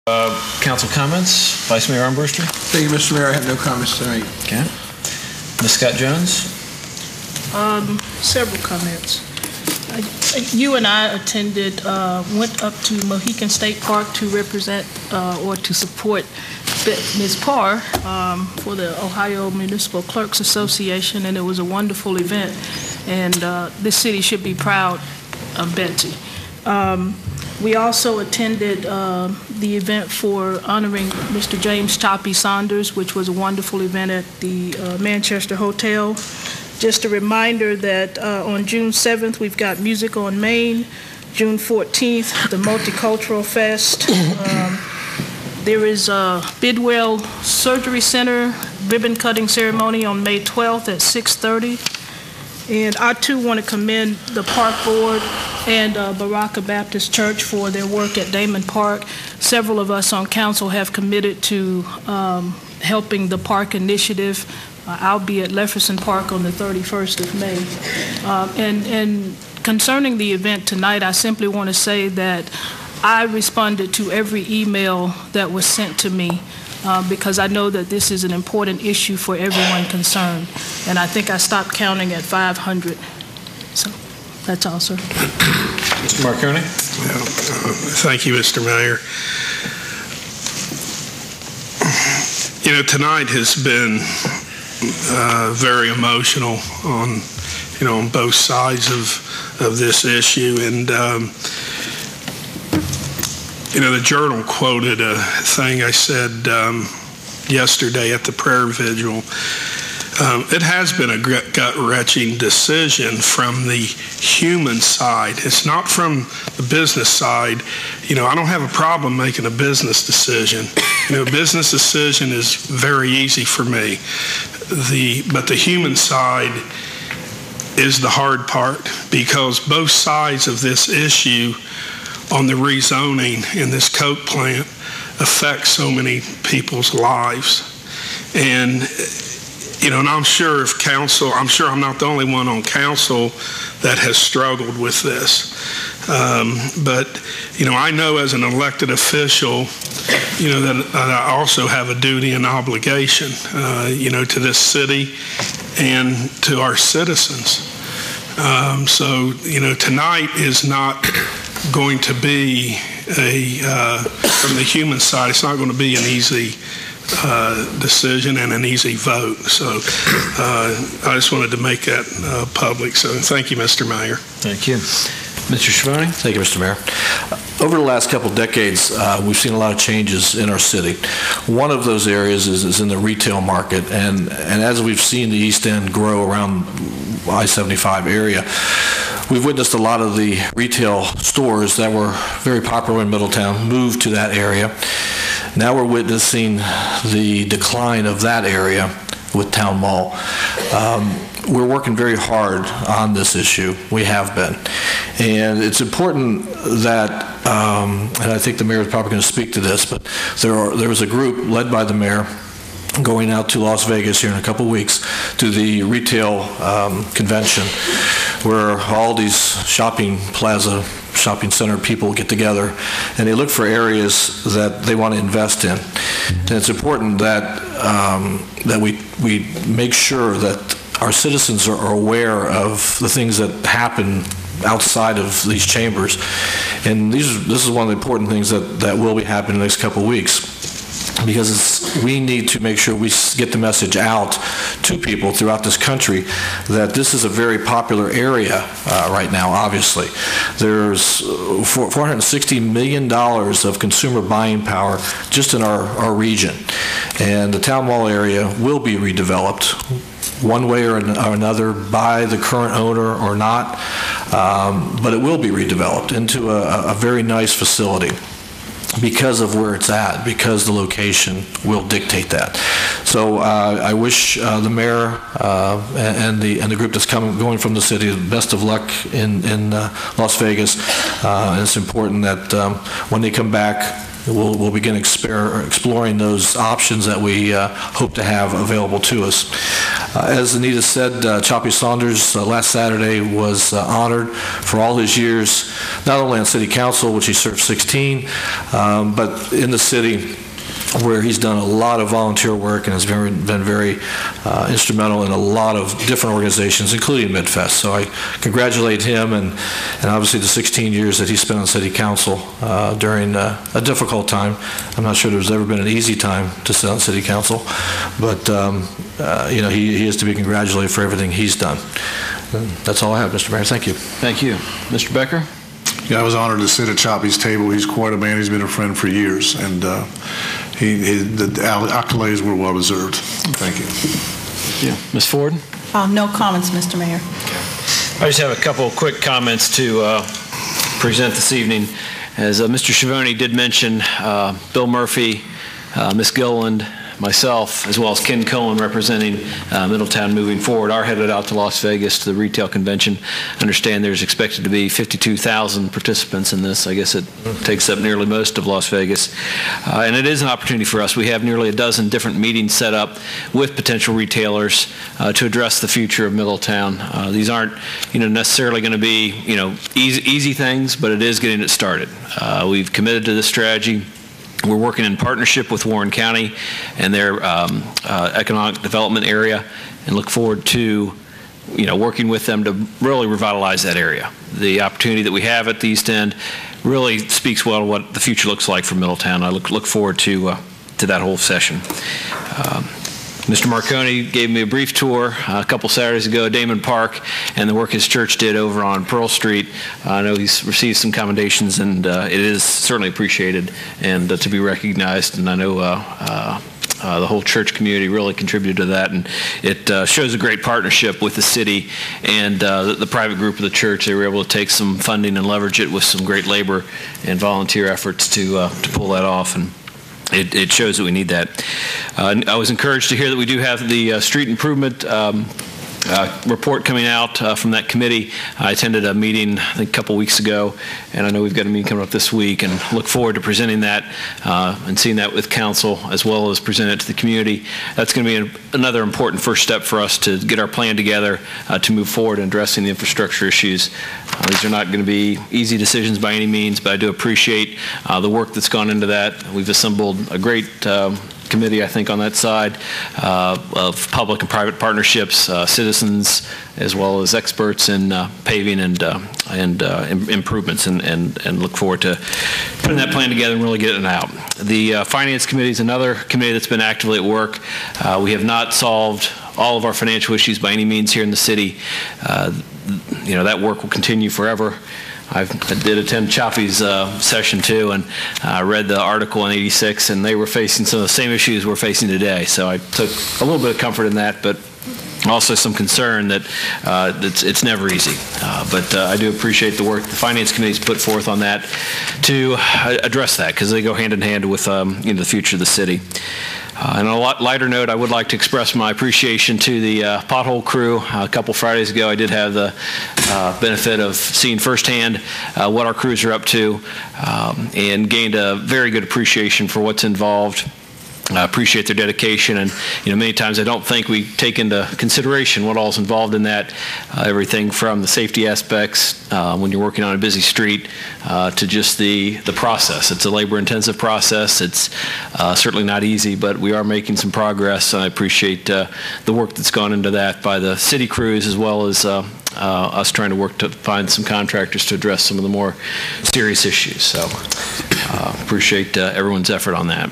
Council comments? Vice Mayor Armbruster? Thank you, Mr. Mayor. I have no comments tonight. Okay. Ms. Scott-Jones? Several comments. You and I went up to Mohican State Park to represent or to support Ms. Parr for the Ohio Municipal Clerks Association, and it was a wonderful event, and this city should be proud of Betsy. We also attended the event for honoring Mr. James Choppy Saunders, which was a wonderful event at the Manchester Hotel. Just a reminder that on June 7th, we've got Music on Main. June 14th, the Multicultural Fest. There is a Bidwell Surgery Center ribbon cutting ceremony on May 12th at 6:30. And I too want to commend the Park Board and Baraka Baptist Church for their work at Damon Park. Several of us on council have committed to helping the park initiative. I'll be at Lefferson Park on the 31st of May. And concerning the event tonight, I simply want to say that I responded to every email that was sent to me because I know that this is an important issue for everyone concerned. And I think I stopped counting at 500. So that's all, sir. Mr. Marconi? Thank you, Mr. Mayor. You know, tonight has been very emotional on, on both sides of this issue. And, the Journal quoted a thing I said yesterday at the prayer vigil. It has been a gut-wrenching decision from the human side. It's not from the business side. I don't have a problem making a business decision. A business decision is very easy for me. But the human side is the hard part, because both sides of this issue on the rezoning in this Coke plant affect so many people's lives. And and I'm sure I'm not the only one on council that has struggled with this. But I know as an elected official, that I also have a duty and obligation, to this city and to our citizens. So, tonight is not going to be from the human side, it's not going to be an easy decision and an easy vote. So I just wanted to make that public. So thank you, Mr. Mayor. Thank you. Mr. Schine? Thank you, Mr. Mayor. Over the last couple of decades, we've seen a lot of changes in our city. One of those areas is in the retail market, and as we've seen the East End grow around I-75 area, we've witnessed a lot of the retail stores that were very popular in Middletown move to that area. Now we're witnessing the decline of that area with Town Mall. We're working very hard on this issue. We have been. And it's important that, and I think the mayor is probably going to speak to this, but there was a group led by the mayor going out to Las Vegas here in a couple weeks to the retail convention, where all these shopping center people get together and they look for areas that they want to invest in. And it's important that that we make sure that our citizens are aware of the things that happen outside of these chambers. And this is one of the important things that will be happening in the next couple of weeks, because we need to make sure we get the message out to people throughout this country that this is a very popular area right now, obviously. There's $460 million of consumer buying power just in our region. And the Town Mall area will be redeveloped one way or another by the current owner or not, but it will be redeveloped into a very nice facility, because of where it's at, because the location will dictate that. So I wish the mayor and the group that's going from the city the best of luck in Las Vegas. And it's important that when they come back, we'll begin exploring those options that we hope to have available to us. As Anita said, Choppy Saunders last Saturday was honored for all his years not only on city council, which he served 16, but in the city, where he's done a lot of volunteer work and has been very instrumental in a lot of different organizations, including Midfest. So I congratulate him and obviously the 16 years that he spent on city council during a difficult time. I'm not sure there's ever been an easy time to sit on city council, but he is to be congratulated for everything he's done. And that's all I have, Mr. Mayor. Thank you. Thank you. Mr. Becker? Yeah, I was honored to sit at Choppy's table. He's quite a man. He's been a friend for years, and the accolades were well deserved. Thank you. Yeah. Ms. Ford? No comments, Mr. Mayor. I just have a couple of quick comments to present this evening. As Mr. Schine did mention, Bill Murphy, Ms. Gilliland, myself, as well as Ken Cohen representing Middletown moving forward, are headed out to Las Vegas to the retail convention. I understand there's expected to be 52,000 participants in this. I guess it takes up nearly most of Las Vegas. And it is an opportunity for us. We have nearly a dozen different meetings set up with potential retailers to address the future of Middletown. These aren't necessarily going to be easy things, but it is getting it started. We've committed to this strategy. We're working in partnership with Warren County and their economic development area, and look forward to working with them to really revitalize that area. The opportunity that we have at the East End really speaks well to what the future looks like for Middletown. I look forward to that whole session. Mr. Marconi gave me a brief tour a couple Saturdays ago at Damon Park and the work his church did over on Pearl Street. I know he's received some commendations, and it is certainly appreciated and to be recognized. And I know the whole church community really contributed to that, and it shows a great partnership with the city and the private group of the church. They were able to take some funding and leverage it with some great labor and volunteer efforts to pull that off. And it shows that we need that. I was encouraged to hear that we do have the street improvement report coming out from that committee. I attended a meeting, I think, a couple weeks ago, and I know we've got a meeting coming up this week, and look forward to presenting that and seeing that with council, as well as present it to the community. That's going to be another important first step for us to get our plan together to move forward in addressing the infrastructure issues. These are not going to be easy decisions by any means, but I do appreciate the work that's gone into that. We've assembled a great committee, I think, on that side of public and private partnerships, citizens, as well as experts in paving and improvements, and look forward to putting that plan together and really getting it out. The Finance Committee is another committee that's been actively at work. We have not solved all of our financial issues by any means here in the city. That work will continue forever. I did attend Choppy's session too, and I read the article in '86, and they were facing some of the same issues we're facing today. So I took a little bit of comfort in that, but also some concern that it's never easy. But I do appreciate the work the Finance Committee's put forth on that to address that, because they go hand in hand with the future of the city. On a lighter note, I would like to express my appreciation to the pothole crew. A couple Fridays ago, I did have the benefit of seeing firsthand what our crews are up to, and gained a very good appreciation for what's involved. I appreciate their dedication, and many times I don't think we take into consideration what all is involved in that. Everything from the safety aspects when you're working on a busy street to just the process. It's a labor-intensive process. It's certainly not easy, but we are making some progress, and I appreciate the work that's gone into that by the city crews, as well as us trying to work to find some contractors to address some of the more serious issues. So appreciate everyone's effort on that.